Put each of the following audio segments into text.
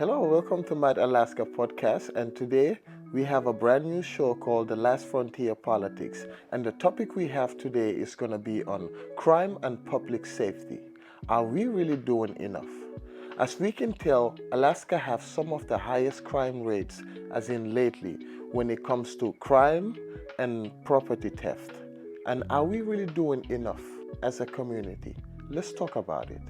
Hello, welcome to Mad Alaska podcast, and today we have a brand new show called The Last Frontier Politics. And the topic we have today is going to be on crime and public safety. Are we really doing enough? As we can tell, Alaska has some of the highest crime rates, as in lately, when it comes to crime and property theft. And are we really doing enough as a community? Let's talk about it.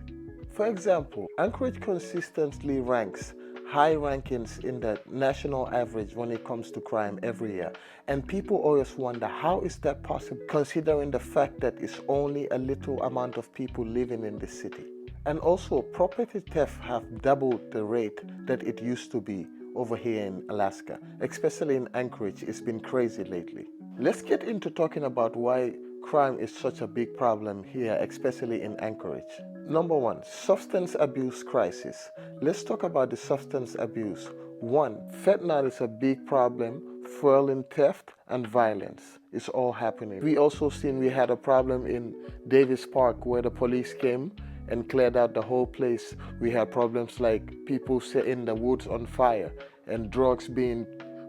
For example, Anchorage consistently ranks high rankings in the national average when it comes to crime every year. And people always wonder, how is that possible, considering the fact that it's only a little amount of people living in the city? And also, property theft have doubled the rate that it used to be over here in Alaska, especially in Anchorage. It's been crazy lately. Let's get into talking about why crime is such a big problem here, especially in Anchorage. Number one, substance abuse crisis. Let's talk about the substance abuse. One, fentanyl is a big problem, fueling theft and violence. It's all happening. We also seen we had a problem in Davis Park where the police came and cleared out the whole place. We had problems like people setting the woods on fire and drugs being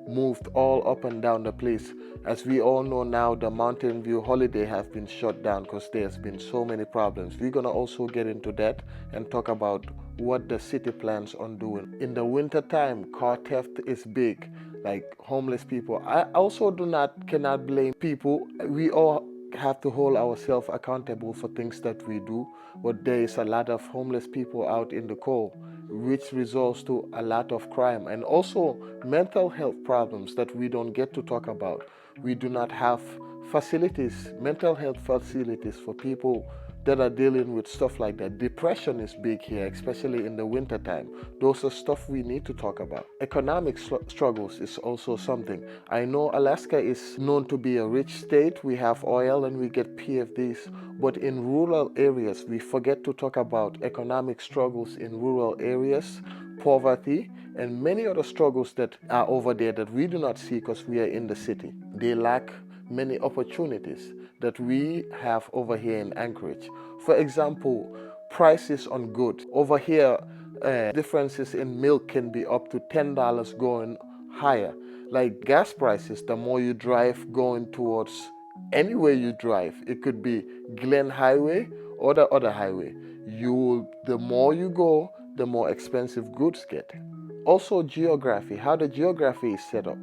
moved all up and down the place. As we all know now, the Mountain View holiday have been shut down because there's been so many problems. We're gonna also get into that and talk about what the city plans on doing. In the winter time, car theft is big, like homeless people. I also cannot blame people. We all have to hold ourselves accountable for things that we do, but there is a lot of homeless people out in the cold, which results to a lot of crime and also mental health problems that we don't get to talk about. We do not have facilities, mental health facilities for people that are dealing with stuff like that. Depression is big here, especially in the winter time. Those are stuff we need to talk about. Economic struggles is also something. I know Alaska is known to be a rich state. We have oil and we get PFDs, but in rural areas, we forget to talk about economic struggles in rural areas, poverty, and many other struggles that are over there that we do not see because we are in the city. They lack many opportunities that we have over here in Anchorage. For example, prices on goods. Over here, differences in milk can be up to $10 going higher. Like gas prices, the more you drive going towards anywhere you drive, it could be Glen Highway or the other highway. The more you go, the more expensive goods get. Also, geography, how the geography is set up.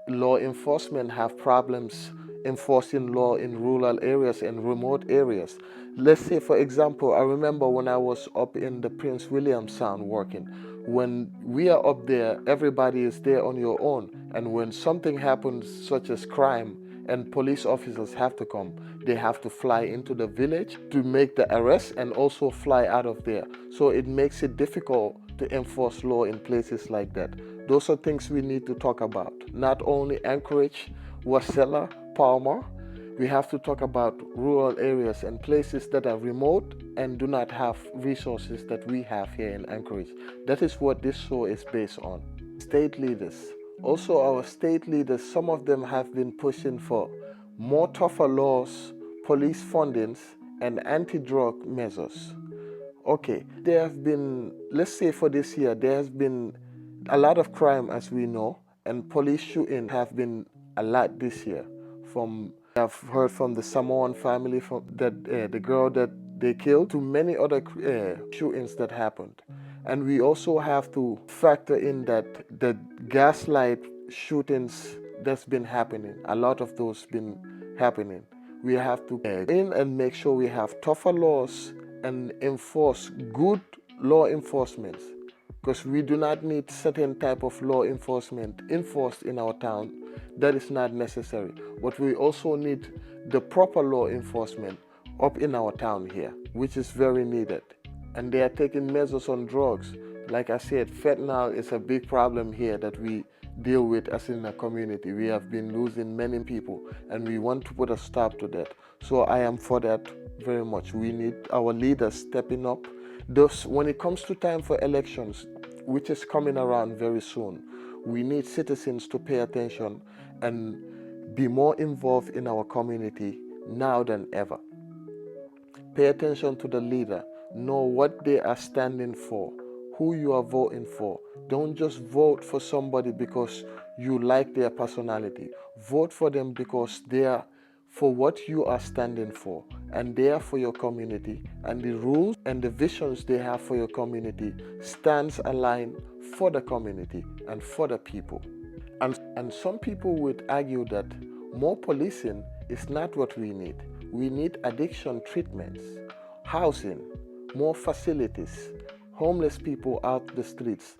Law enforcement have problems enforcing law in rural areas and remote areas. Let's say, for example, I remember when I was up in the Prince William Sound working. When we are up there, everybody is there on your own. And when something happens, such as crime, and police officers have to come, they have to fly into the village to make the arrest and also fly out of there. So it makes it difficult to enforce law in places like that. Those are things we need to talk about. Not only Anchorage, Wasilla, Palmer. We have to talk about rural areas and places that are remote and do not have resources that we have here in Anchorage. That is what this show is based on. State leaders. Also, our state leaders, some of them have been pushing for more tougher laws, police fundings, and anti-drug measures. Okay, there have been, let's say for this year, there has been a lot of crime as we know, and police shootings have been a lot this year. I've heard from the Samoan family, from the girl that they killed, to many other shootings that happened. And we also have to factor in that the gaslight shootings that's been happening, a lot of those been happening. We have to in and make sure we have tougher laws and enforce good law enforcement, because we do not need certain type of law enforcement enforced in our town. That is not necessary. But we also need the proper law enforcement up in our town here, which is very needed. And they are taking measures on drugs. Like I said, fentanyl is a big problem here that we deal with as in a community. We have been losing many people and we want to put a stop to that. So I am for that very much. We need our leaders stepping up. Thus, when it comes to time for elections, which is coming around very soon, we need citizens to pay attention and be more involved in our community now than ever. Pay attention to the leader. Know what they are standing for, who you are voting for. Don't just vote for somebody because you like their personality. Vote for them because they are for what you are standing for, and they are for your community, and the rules and the visions they have for your community stands aligned for the community and for the people. And some people would argue that more policing is not what we need. We need addiction treatments, housing, more facilities, homeless people out the streets.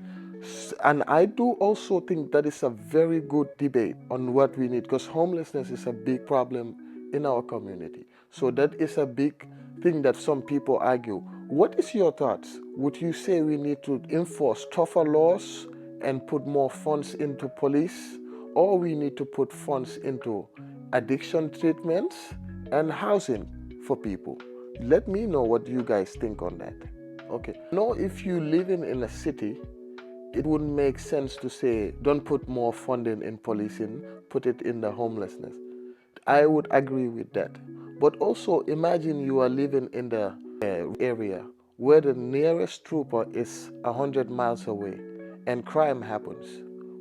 And I do also think that is a very good debate on what we need, because homelessness is a big problem in our community. So that is a big thing that some people argue. What is your thoughts? Would you say we need to enforce tougher laws and put more funds into police, or we need to put funds into addiction treatments and housing for people? Let me know what you guys think on that. Okay. Now, if you living in a city, it wouldn't make sense to say, don't put more funding in policing, put it in the homelessness. I would agree with that. But also imagine you are living in the area where the nearest trooper is 100 miles away and crime happens.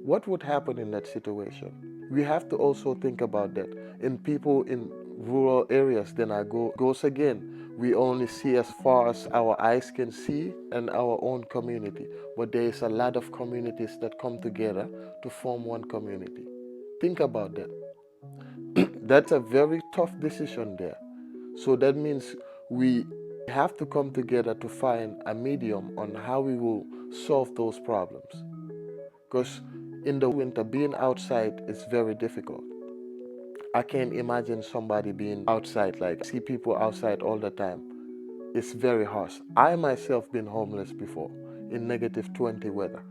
What would happen in that situation? We have to also think about that. In people in rural areas, then goes again. We only see as far as our eyes can see and our own community. But there is a lot of communities that come together to form one community. Think about that. That's a very tough decision there. So that means we have to come together to find a medium on how we will solve those problems. Because in the winter, being outside is very difficult. I can't imagine somebody being outside, like see people outside all the time. It's very harsh. I myself been homeless before in -20 weather.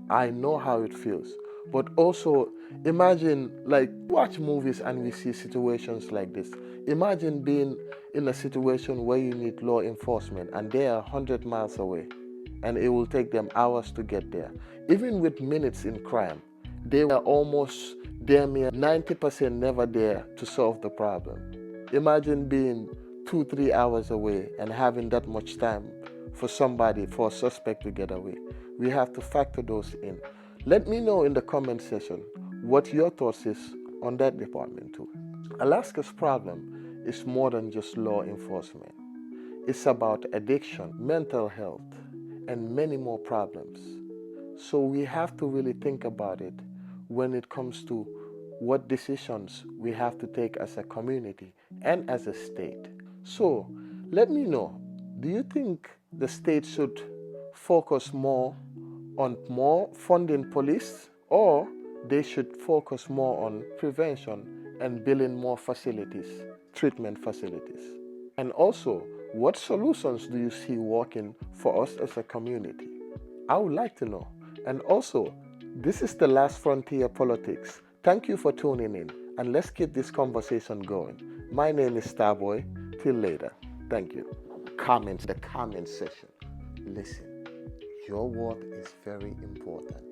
I know how it feels. But also imagine, like, watch movies and we see situations like this. Imagine being in a situation where you need law enforcement and they are 100 miles away and it will take them hours to get there. Even with minutes in crime, they were almost damn near 90% never there to solve the problem. Imagine being 2-3 hours away and having that much time for a suspect to get away. We have to factor those in. Let me know in the comment section what your thoughts is on that department too. Alaska's problem is more than just law enforcement. It's about addiction, mental health, and many more problems. So we have to really think about it when it comes to what decisions we have to take as a community and as a state. So let me know, do you think the state should focus more on more funding police, or they should focus more on prevention and building more facilities, treatment facilities? And also, what solutions do you see working for us as a community? I would like to know. And also, this is the Last Frontier Politics. Thank you for tuning in, and let's keep this conversation going. My name is Starboy. Till later. Thank you. Comments, the comment section. Listen, your word is very important.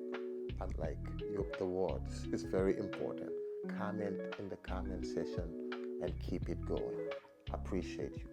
Unlike the words, it's very important. Comment in the comment section and keep it going. Appreciate you.